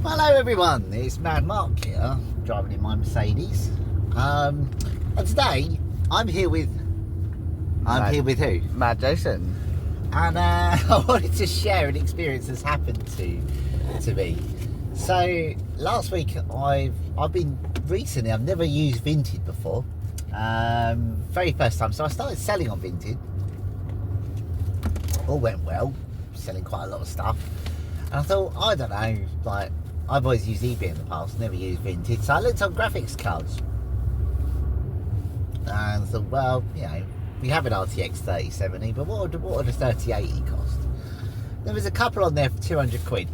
Hello everyone, it's Mad Mark here, driving in my Mercedes. And today I'm here with who? Mad Jason. And I wanted to share an experience that's happened to me. So last week I've never used Vinted before. Very first time, so I started selling on Vinted. All went well, selling quite a lot of stuff. And I thought, I don't know, like, I've always used eBay in the past, never used Vinted. So I looked on graphics cards. And thought, well, you know, we have an RTX 3070, but what would a 3080 cost? There was a couple on there for 200 quid.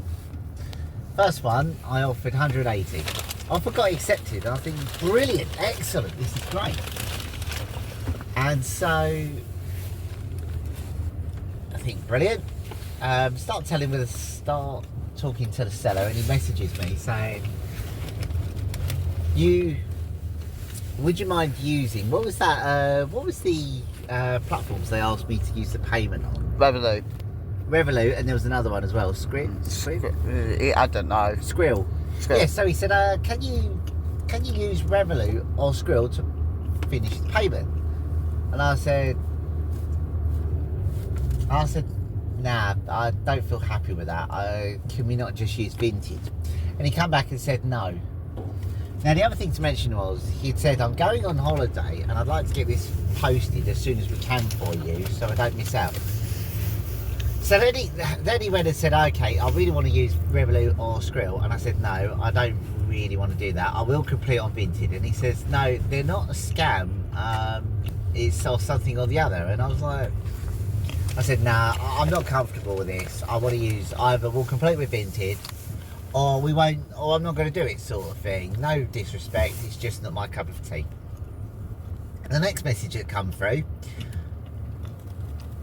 First one, I offered 180. Offer got accepted, and I think, brilliant, excellent, this is great. And so, I think, brilliant. Start talking to the seller, and he messages me saying, would you mind using, what was the platforms they asked me to use the payment on? Revolut, and there was another one as well, Skrill. I don't know. Skrill. Yeah, so he said, can you use Revolut or Skrill to finish the payment? And I said, nah, I don't feel happy with that. Can we not just use Vinted? And he came back and said no. Now, the other thing to mention was, he'd said, I'm going on holiday and I'd like to get this posted as soon as we can for you so I don't miss out. So then he went and said, okay, I really want to use Revolut or Skrill. And I said, no, I don't really want to do that. I will complete on Vinted. And he says, no, they're not a scam. It's or something or the other. And I was like, I said, nah, I'm not comfortable with this. I want to use either we'll complete with Vinted or we won't, or I'm not going to do it, sort of thing. No disrespect, it's just not my cup of tea. And the next message that come through,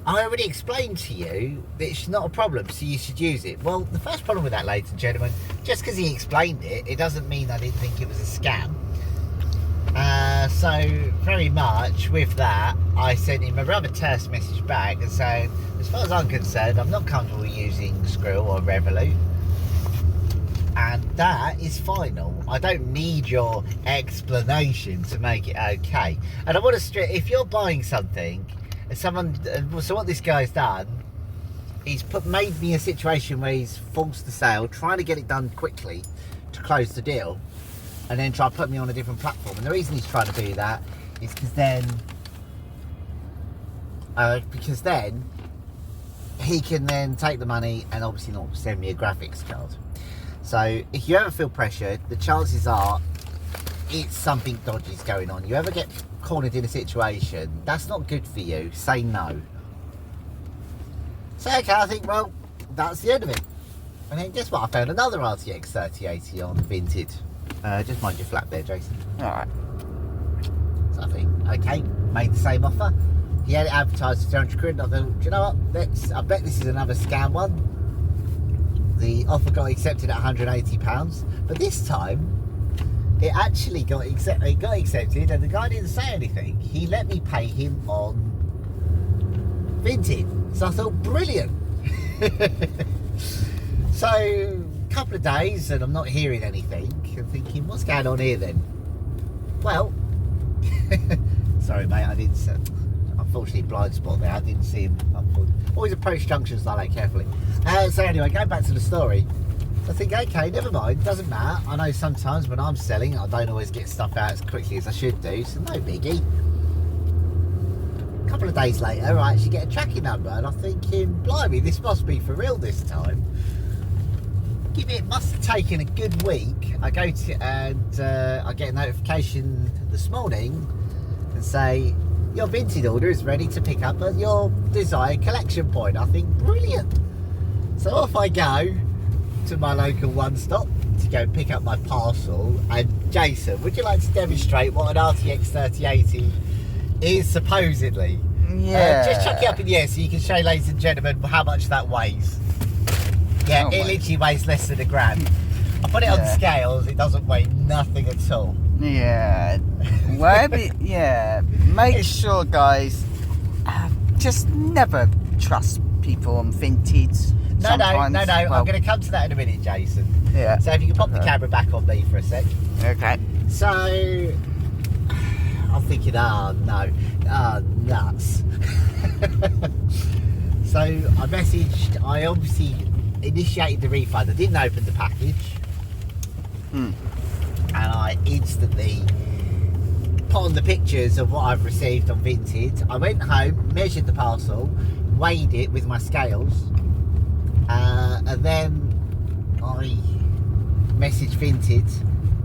I already explained to you that it's not a problem, so you should use it. Well, the first problem with that, ladies and gentlemen, just because he explained it, it doesn't mean I didn't think it was a scam. So very much with that, I sent him a rather terse message back and saying, as far as I'm concerned, I'm not comfortable using Skrill or Revolut, and that is final. I don't need your explanation to make it okay. And I want to stress, if you're buying something and so what this guy's done, he's made me a situation where he's forced the sale, trying to get it done quickly to close the deal, and then try to put me on a different platform. And the reason he's trying to do that is because then he can then take the money and obviously not send me a graphics card. So if you ever feel pressured, the chances are it's something dodgy's going on. You ever get cornered in a situation that's not good for you, say no. So okay, I think, well, that's the end of it. And then guess what, I found another RTX 3080 on Vinted. Just mind your flap there, Jason. Alright. So I think, okay, made the same offer. He had it advertised for 200 quid. I thought, do you know what? I bet this is another scam one. The offer got accepted at £180, but this time it actually got accepted, and the guy didn't say anything. He let me pay him on Vinted. So I thought, brilliant. So a couple of days and I'm not hearing anything. I'm thinking, what's going on here then? Well, sorry mate, I didn't see, unfortunately blind spot there, I didn't see him. Always approach junctions like that carefully. So anyway, going back to the story, I think, okay, never mind, doesn't matter. I know sometimes when I'm selling, I don't always get stuff out as quickly as I should do, so no biggie. A couple of days later, I actually get a tracking number, and I'm thinking, blimey, this must be for real this time. It must have taken a good week. I go to and I get a notification this morning and say, your Vinted order is ready to pick up at your desired collection point. I think, brilliant. So off I go to my local one stop to go pick up my parcel. And Jason, would you like to demonstrate what an RTX 3080 is supposedly? Yeah. Just chuck it up in the air so you can show ladies and gentlemen how much that weighs. Yeah, it literally weighs less than a gram. I put it on scales, it doesn't weigh nothing at all. Yeah. Make sure, guys, just never trust people on Vinted. No, sometimes. no. Well, I'm going to come to that in a minute, Jason. Yeah. So if you can pop the Okay. camera back on me for a sec. Okay. So I'm thinking, nuts. So I obviously initiated the refund. I didn't open the package. Hmm. And I instantly put on the pictures of what I've received on Vinted. I went home, measured the parcel, weighed it with my scales, and then I messaged Vinted.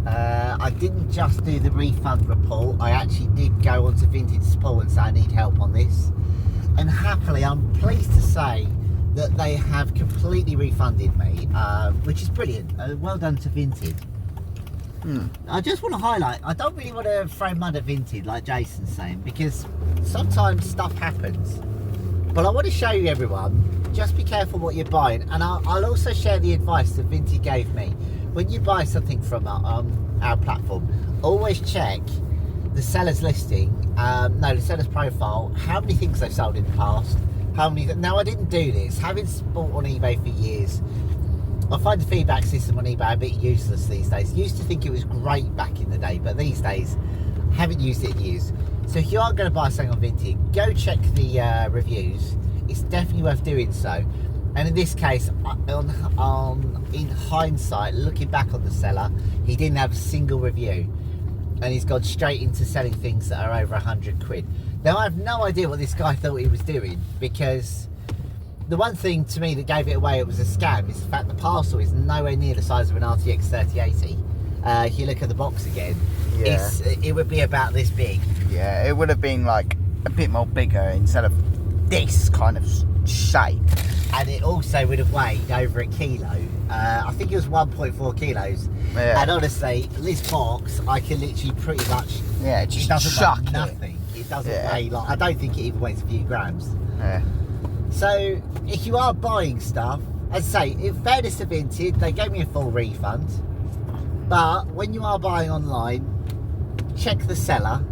I didn't just do the refund report, I actually did go onto Vinted support and say I need help on this. And happily, I'm pleased to say that they have completely refunded me, which is brilliant. Well done to Vinted. I just want to highlight, I don't really want to throw mud at Vinted like Jason's saying, because sometimes stuff happens. But I want to show you, everyone, just be careful what you're buying. And I'll also share the advice that Vinted gave me. When you buy something from our platform, always check the seller's listing, the seller's profile, how many things they've sold in the past, now I didn't do this, having bought on eBay for years, I find the feedback system on eBay a bit useless these days. Used to think it was great back in the day, but these days, haven't used it in years. So if you are going to buy something on Vinted, go check the reviews. It's definitely worth doing so. And in this case, in hindsight, looking back on the seller, he didn't have a single review. And he's gone straight into selling things that are over 100 quid. Now, I have no idea what this guy thought he was doing, because the one thing to me that gave it away it was a scam is the fact the parcel is nowhere near the size of an RTX 3080. If you look at the box again, Yeah. it would be about this big. Yeah, it would have been like a bit more bigger instead of this kind of shape. And it also would have weighed over a kilo. I think it was 1.4 kilos. Yeah. And honestly, this box, I can literally pretty much... Yeah, it just doesn't chuck weigh it. nothing. It doesn't Yeah. weigh like... I don't think it even weighs a few grams. Yeah. So, if you are buying stuff, as I say, in fairness to Vinted, they gave me a full refund. But when you are buying online, check the seller.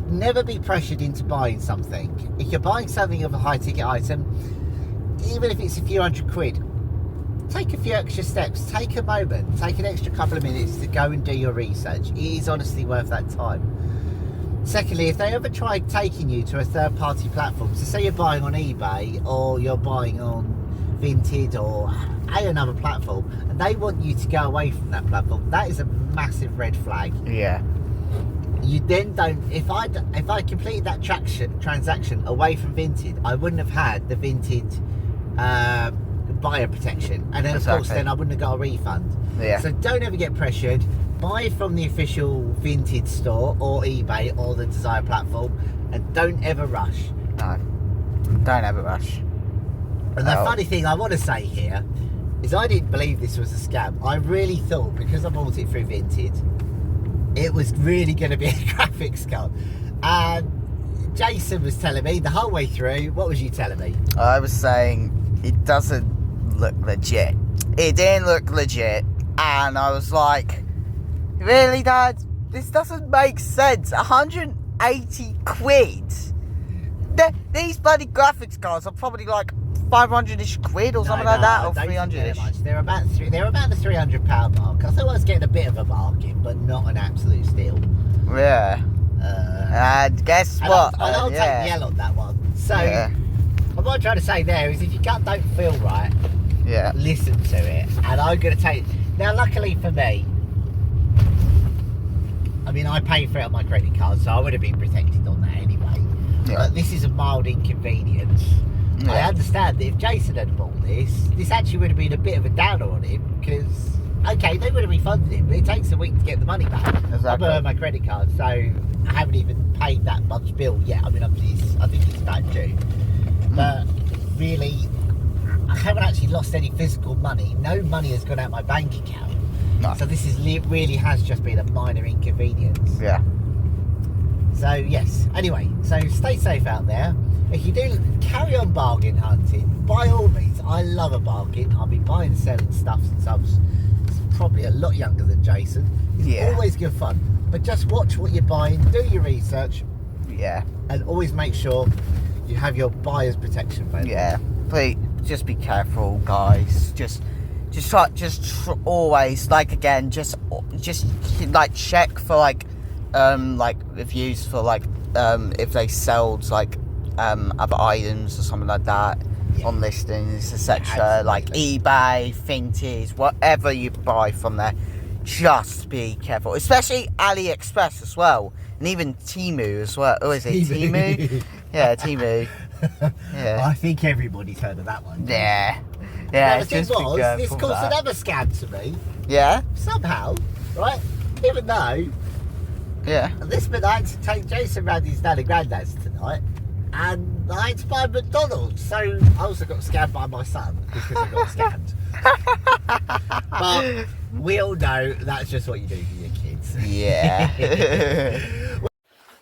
Never be pressured into buying something. If you're buying something of a high ticket item, even if it's a few hundred quid, take a few extra steps, take a moment, take an extra couple of minutes to go and do your research. It is honestly worth that time. Secondly, if they ever try taking you to a third party platform, so say you're buying on eBay or you're buying on Vinted or another platform, and they want you to go away from that platform, that is a massive red flag. Yeah. You then don't. If I completed that transaction away from Vinted, I wouldn't have had the Vinted buyer protection, and then of course Exactly. then I wouldn't have got a refund. Yeah. So don't ever get pressured. Buy from the official Vinted store or eBay or the desired platform, and don't ever rush. No. Don't have a rush. And the funny thing I want to say here is I didn't believe this was a scam. I really thought, because I bought it through Vinted, it was really going to be a graphics card. And Jason was telling me the whole way through, what was you telling me? I was saying it doesn't look legit. It didn't look legit. And I was like, really, Dad? This doesn't make sense. 180 quid? These bloody graphics cards are probably like 500-ish quid or something like that, or I don't think 300-ish. they're about the £300 mark. I thought I was getting a bit of a bargain, but not an absolute steal. Yeah. And guess And what? I'll take the L on that one. So, Yeah. what I'm trying to say there is if your gut don't feel right, Yeah. listen to it. And I'm going to take... Now, luckily for me, I mean, I paid for it on my credit card, so I would have been protected on that anyway. Yeah. But this is a mild inconvenience. Yeah. I understand that if Jason had bought this actually would have been a bit of a downer on him, because, okay, they would have refunded him, but it takes a week to get the money back. Exactly. I've earned my credit card, so I haven't even paid that much bill yet. I mean, I think it's about due. But really, I haven't actually lost any physical money. No money has gone out my bank account. No. So this really has just been a minor inconvenience. Yeah. So yes, anyway, so stay safe out there. If you do carry on bargain hunting, by all means, I love a bargain. I've been buying and selling stuff since I was probably a lot younger than Jason. It's Yeah. always good fun. But just watch what you're buying, do your research, Yeah. and always make sure you have your buyer's protection phone. Yeah. Please, just be careful, guys. Always, like, again, just like check for like reviews for like if they sold like other items or something like that on listings, etc. Like eBay, Vinted, whatever you buy from there. Just be careful, especially AliExpress as well, and even Temu as well. Oh, is it Temu? Yeah, Temu. Yeah. I think everybody's heard of that one. Yeah. Now, the thing just be was, careful this with caused that. another scam to me. Yeah. Somehow, right? Even though Yeah. this meant I had to take Jason round his dad and granddad's tonight, and I had to buy McDonald's. So I also got scammed by my son because I got scammed. But we all know that's just what you do for your kids. Yeah.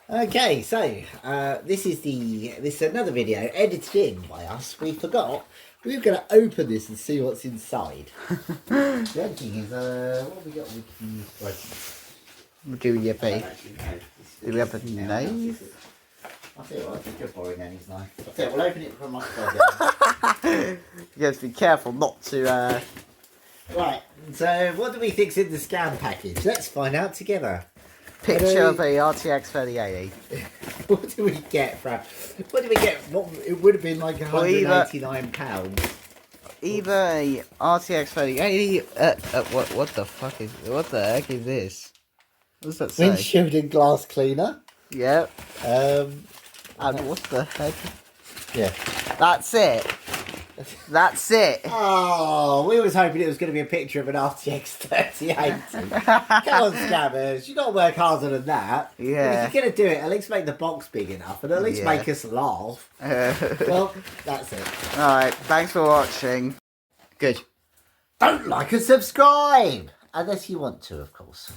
Okay, so this is another video edited in by us. We forgot we were going to open this and see what's inside. The other thing is, what have we got? We can Do your I pay. don't actually know. Do we have a knife? I'll tell you what, you could borrow Nanny's knife. I'll tell you, we'll open it from my closet. You have to be careful not to. Right, so what do we think's in the scam package? Let's find out together. Picture of a RTX 3080. What do we get from? What do we get? What it would have been like £189. Either a RTX 3080. What the fuck is? What the heck is this? What does that say? Windshield and glass cleaner. Yep. Um, And what the heck? yeah. That's it. That's it. Oh, we was hoping it was going to be a picture of an RTX 3080. Come on, scammers. You got to work harder than that. Yeah. If you're going to do it, at least make the box big enough and at least Yeah. make us laugh. Well, that's it. Alright, thanks for watching. Good. Don't like and subscribe! Unless you want to, of course.